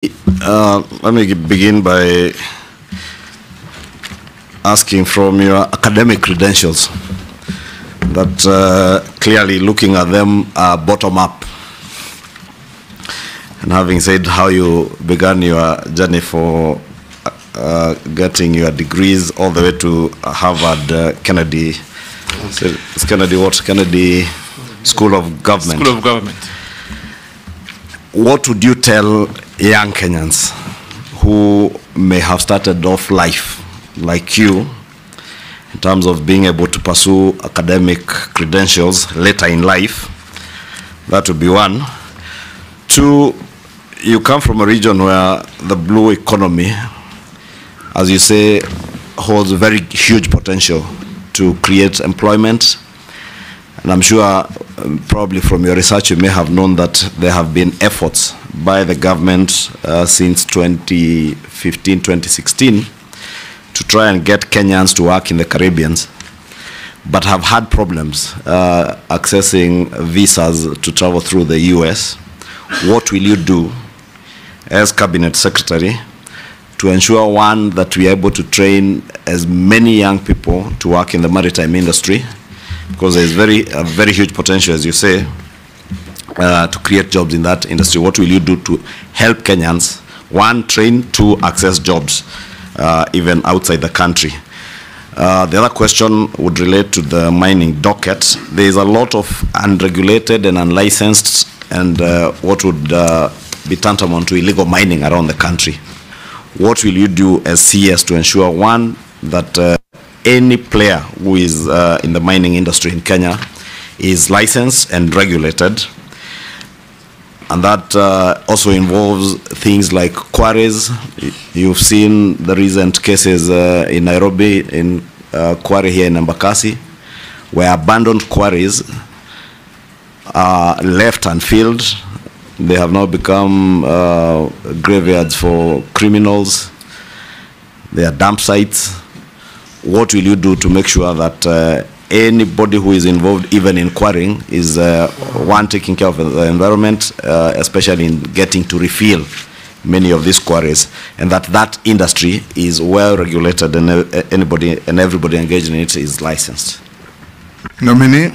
Let me begin by asking from your academic credentials that clearly looking at them bottom up. And having said how you began your journey for getting your degrees all the way to Harvard, Kennedy, it's Kennedy what? Kennedy School of Government. School of Government. What would you tell young Kenyans who may have started off life like you in terms of being able to pursue academic credentials later in life? That would be one. Two, you come from a region where the blue economy, as you say, holds very huge potential to create employment. And I'm sure probably from your research you may have known that there have been efforts by the government since 2015, 2016 to try and get Kenyans to work in the Caribbean, but have had problems accessing visas to travel through the US. What will you do as Cabinet Secretary to ensure, one, that we are able to train as many young people to work in the maritime industry, because there is a very huge potential, as you say, to create jobs in that industry. What will you do to help Kenyans, one, train, two, access jobs even outside the country? The other question would relate to the mining docket. There is a lot of unregulated and unlicensed and what would be tantamount to illegal mining around the country. What will you do as CS to ensure, one, that any player who is in the mining industry in Kenya is licensed and regulated, and that also involves things like quarries. You've seen the recent cases in Nairobi, in quarry here in Embakasi, where abandoned quarries are left unfilled. They have now become graveyards for criminals. They are dump sites. What will you do to make sure that anybody who is involved even in quarrying is one, taking care of the environment, especially in getting to refill many of these quarries, and that industry is well regulated and anybody and everybody engaged in it is licensed? Nominee.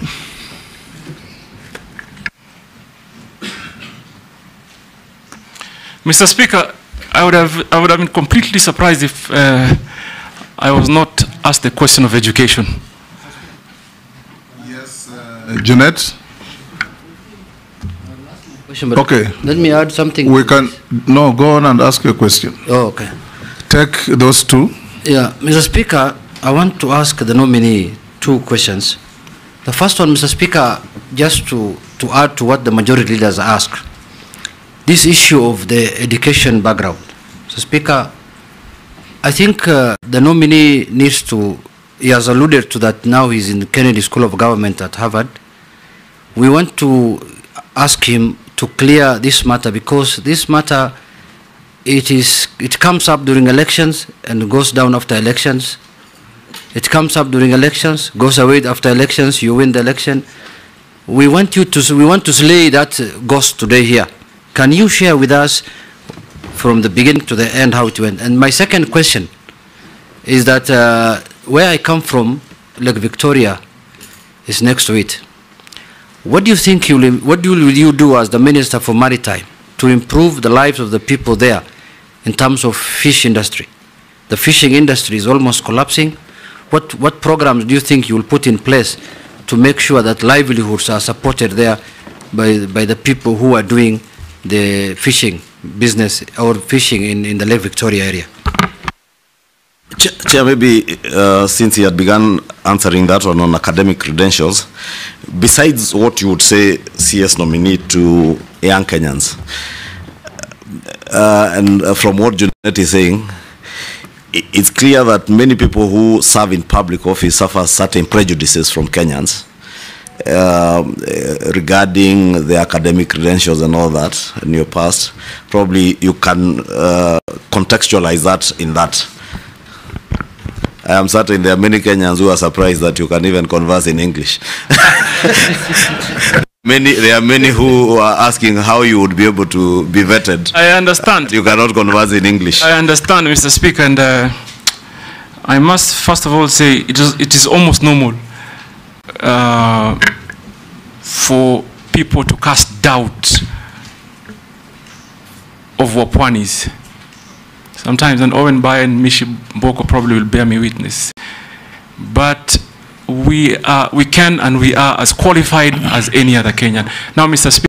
Mr. Speaker, I would have been completely surprised if I was not asked the question of education. Yes, Jeanette. Okay. Let me add something. We can go on and ask your question. Oh, okay. Take those two. Yeah, Mr. Speaker, I want to ask the nominee two questions. The first one, Mr. Speaker, just to add to what the majority leaders asked. This issue of the education background. So, Speaker, I think the nominee needs to, he has alluded to that now he's in the Kennedy School of Government at Harvard. We want to ask him to clear this matter, because this matter, it comes up during elections and goes down after elections. It comes up during elections, goes away after elections, you win the election. We want to slay that ghost today here. Can you share with us from the beginning to the end how it went? And my second question is that where I come from, Lake Victoria is next to it. What do you think what will you do as the Minister for Maritime to improve the lives of the people there in terms of fish industry? The fishing industry is almost collapsing. What programs do you think you will put in place to make sure that livelihoods are supported there by the people who are doing the fishing business or fishing in the Lake Victoria area? Chair, maybe since he had begun answering that one on academic credentials, besides what you would say CS nominee to young Kenyans, and from what Jeanette is saying, it's clear that many people who serve in public office suffer certain prejudices from Kenyans regarding the academic credentials and all that in your past. Probably you can contextualize that in that. I am certain there are many Kenyans who are surprised that you can even converse in English. There are many who are asking how you would be able to be vetted. I understand. You cannot converse in English. I understand, Mr. Speaker, and I must first of all say it is almost normal for people to cast doubt of Wapwanis. Sometimes, and Owen Bai and Mishi Boko probably will bear me witness. But we can and we are as qualified as any other Kenyan. Now, Mr. Speaker,